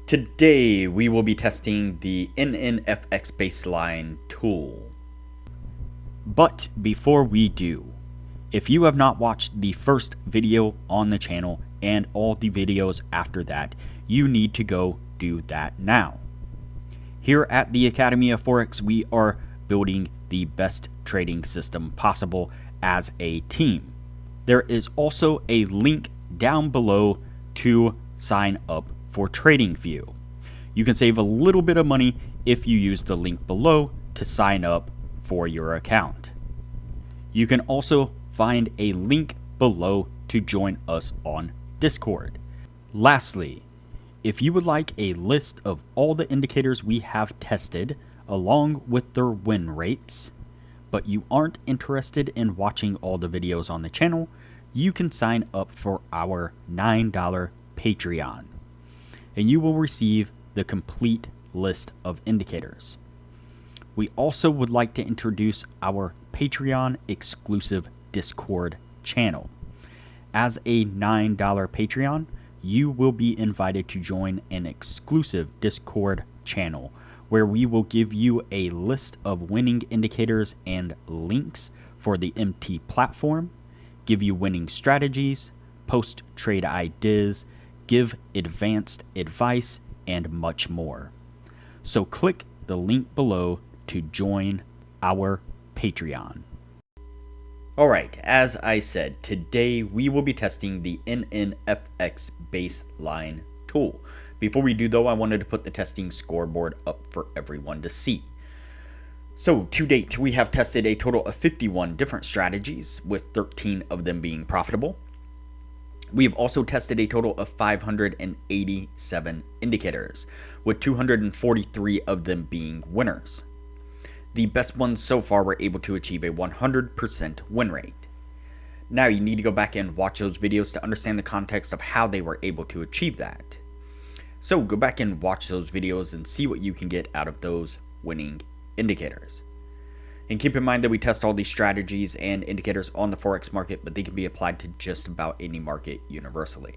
Today we will be testing the NNFX baseline tool. But before we do, if you have not watched the first video on the channel and all the videos after that, you need to go do that now. Here at the Academy of Forex, we are building the best trading system possible as a team. There is also a link down below to sign up for TradingView. You can save a little bit of money if you use the link below to sign up for your account. You can also find a link below to join us on Discord. Lastly, if you would like a list of all the indicators we have tested along with their win rates, but you aren't interested in watching all the videos on the channel, you can sign up for our $9 Patreon, and you will receive the complete list of indicators. We also would like to introduce our Patreon exclusive Discord channel. As a $9 Patreon, you will be invited to join an exclusive Discord channel where we will give you a list of winning indicators and links for the MT platform, give you winning strategies, post trade ideas, give advanced advice, and much more. So click the link below to join our Patreon. Alright, as I said, today we will be testing the NNFX baseline tool. Before we do though, I wanted to put the testing scoreboard up for everyone to see. So to date, we have tested a total of 51 different strategies, with 13 of them being profitable. We have also tested a total of 587 indicators, with 243 of them being winners. The best ones so far were able to achieve a 100% win rate. Now you need to go back and watch those videos to understand the context of how they were able to achieve that. So go back and watch those videos and see what you can get out of those winning indicators. And keep in mind that we test all these strategies and indicators on the Forex market, but they can be applied to just about any market universally.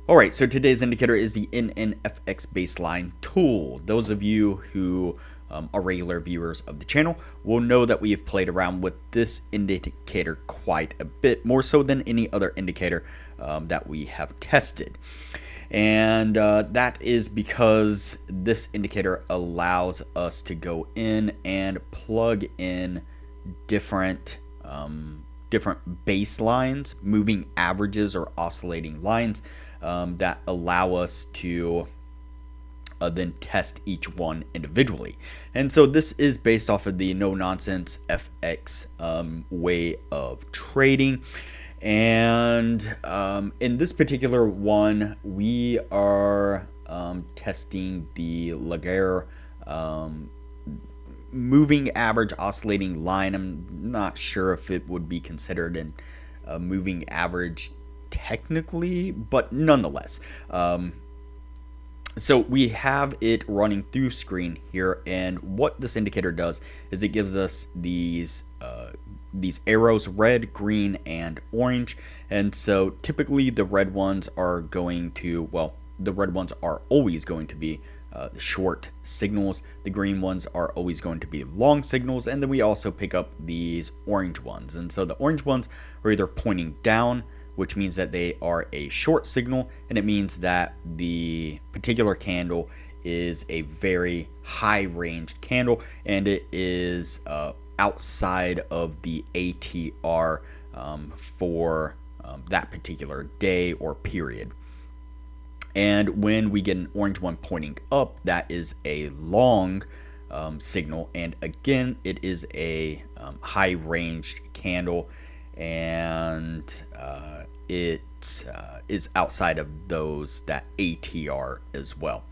Alright, so today's indicator is the NNFX baseline tool. Those of you who are regular viewers of the channel will know that we have played around with this indicator quite a bit, more so than any other indicator that we have tested. And that is because this indicator allows us to go in and plug in different baselines, moving averages or oscillating lines that allow us to then test each one individually. And so this is based off of the no-nonsense FX way of trading. And in this particular one, we are testing the LAGUERRE moving average oscillating line. I'm not sure if it would be considered a moving average technically, but nonetheless. So we have it running through screen here, and what this indicator does is it gives us these arrows, red, green, and orange. And so typically the red ones are going to, well, the red ones are always going to be short signals. The green ones are always going to be long signals. And then we also pick up these orange ones. And so the orange ones are either pointing down, which means that they are a short signal, and it means that the particular candle is a very high range candle, and it is outside of the ATR for that particular day or period. And when we get an orange one pointing up, that is a long signal, and again it is a high ranged candle, and it is outside of that ATR as well.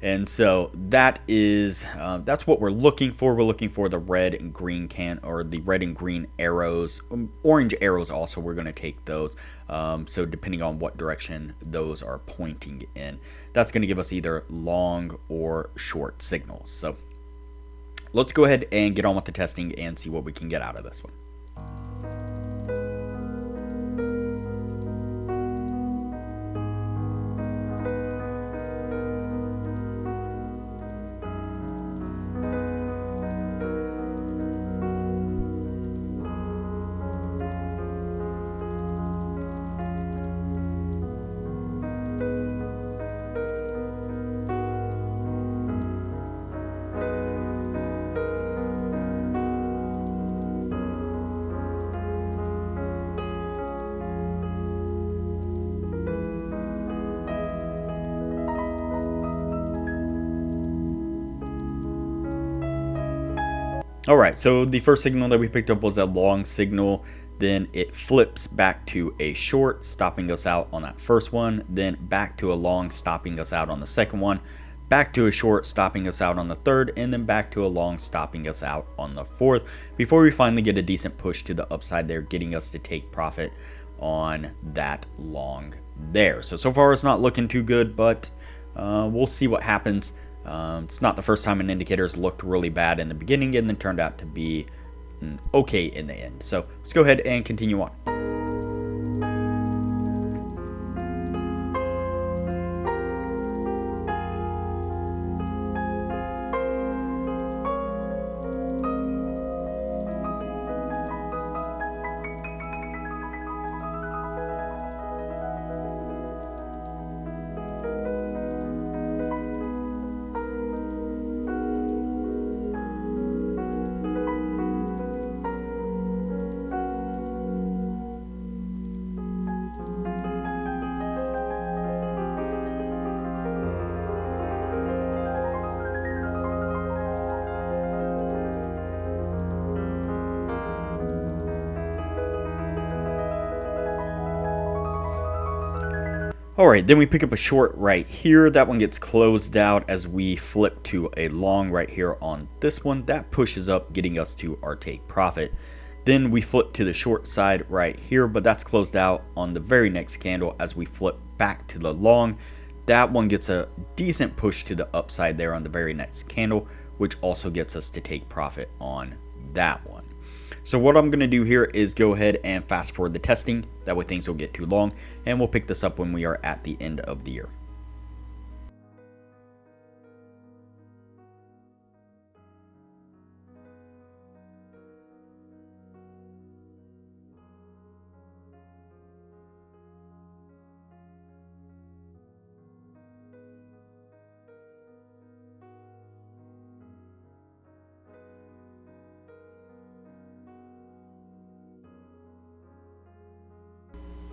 And so that is that's what we're looking for. We're looking for the red and green the red and green arrows, orange arrows also. We're going to take those. So depending on what direction those are pointing in, that's going to give us either long or short signals. So let's go ahead and get on with the testing and see what we can get out of this one. All right, so the first signal that we picked up was a long signal. Then it flips back to a short, stopping us out on that first one. Then back to a long, stopping us out on the second one. Back to a short, stopping us out on the third. And then back to a long, stopping us out on the fourth. Before we finally get a decent push to the upside there, getting us to take profit on that long there. So far it's not looking too good, but we'll see what happens. It's not the first time an indicator's looked really bad in the beginning and then turned out to be okay in the end. So let's go ahead and continue on. Alright, then we pick up a short right here. That one gets closed out as we flip to a long right here on this one. That pushes up, getting us to our take profit. Then we flip to the short side right here, but that's closed out on the very next candle as we flip back to the long. That one gets a decent push to the upside there on the very next candle, which also gets us to take profit on that one. So what I'm going to do here is go ahead and fast forward the testing. That way things don't get too long, and we'll pick this up when we are at the end of the year.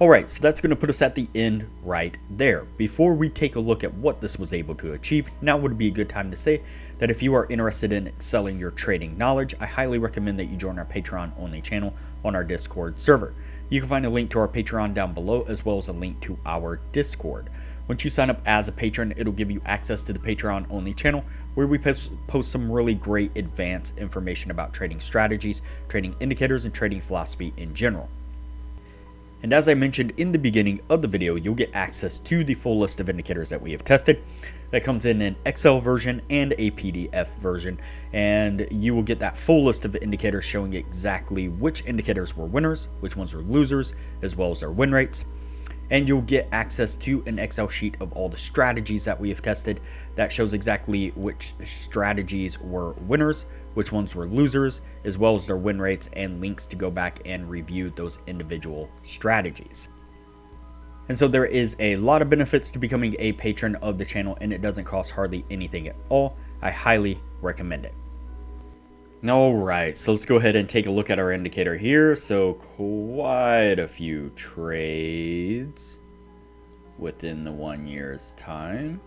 Alright, so that's going to put us at the end right there. Before we take a look at what this was able to achieve, now would be a good time to say that if you are interested in excelling your trading knowledge, I highly recommend that you join our Patreon only channel on our Discord server. You can find a link to our Patreon down below, as well as a link to our Discord. Once you sign up as a patron, it'll give you access to the Patreon only channel, where we post some really great advanced information about trading strategies, trading indicators, and trading philosophy in general. And as I mentioned in the beginning of the video, you'll get access to the full list of indicators that we have tested. That comes in an Excel version and a PDF version, and you will get that full list of indicators showing exactly which indicators were winners, which ones were losers, as well as their win rates. And you'll get access to an Excel sheet of all the strategies that we have tested that shows exactly which strategies were winners, which ones were losers, as well as their win rates, and links to go back and review those individual strategies. And so there is a lot of benefits to becoming a patron of the channel, and it doesn't cost hardly anything at all. I highly recommend it. Alright, so let's go ahead and take a look at our indicator here. So quite a few trades within the 1 year's time.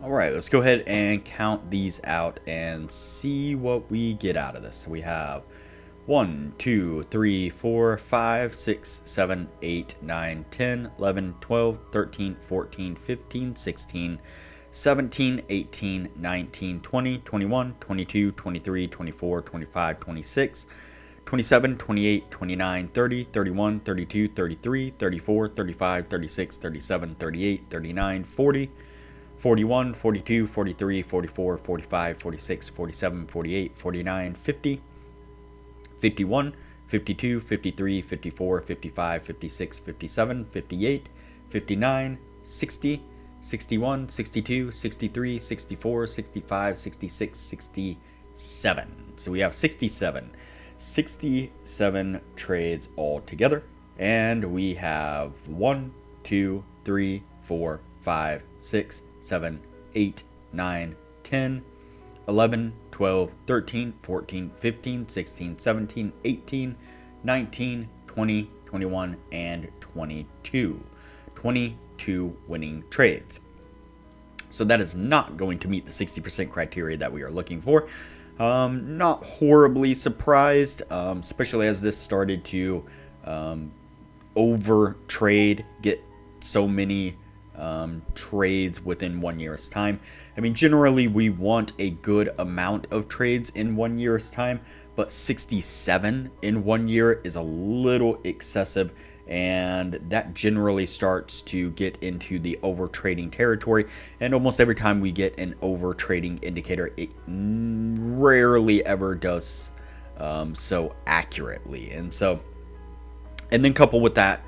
Alright, let's go ahead and count these out and see what we get out of this. So we have 1, 2, 3, 4, 5, 6, 7, 8, 9, 10, 11, 12, 13, 14, 15, 16, 17, 18, 19, 20, 21, 22, 23, 24, 25, 26, 27, 28, 29, 30, 31, 32, 33, 34, 35, 36, 37, 38, 39, 40, 41, 42, 43, 44, 45, 46, 47, 48, 49, 50, 51, 52, 53, 54, 55, 56, 57, 58, 59, 60, 61, 62, 63, 64, 65, 66, 67. So we have 67 trades all together. And we have 1, 2, 3, 4, 5, 6, 7, 8, 9, 10, 11, 12, 13, 14, 15, 16, 17, 18, 19, 20, 21, and 22. 22 winning trades. So that is not going to meet the 60% criteria that we are looking for. Not horribly surprised, especially as this started to over trade, get so many trades within 1 year's time. I mean, generally we want a good amount of trades in 1 year's time, but 67 in 1 year is a little excessive, and that generally starts to get into the over trading territory. And almost every time we get an over trading indicator, it rarely ever does so accurately. And then couple that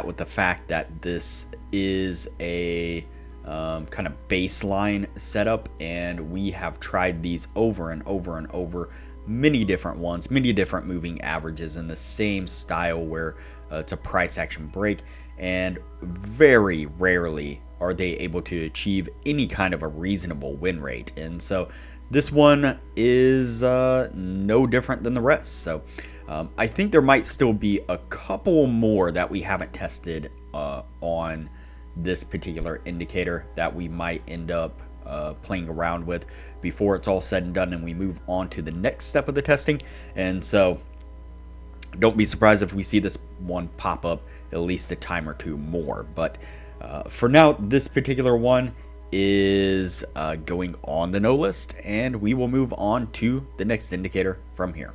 with the fact that this is a kind of baseline setup, and we have tried these over and over and over, many different ones, many different moving averages in the same style where it's a price action break, and very rarely are they able to achieve any kind of a reasonable win rate. And so this one is no different than the rest. So I think there might still be a couple more that we haven't tested on this particular indicator that we might end up playing around with before it's all said and done and we move on to the next step of the testing. And so don't be surprised if we see this one pop up at least a time or two more. But for now, this particular one is going on the no list, and we will move on to the next indicator from here.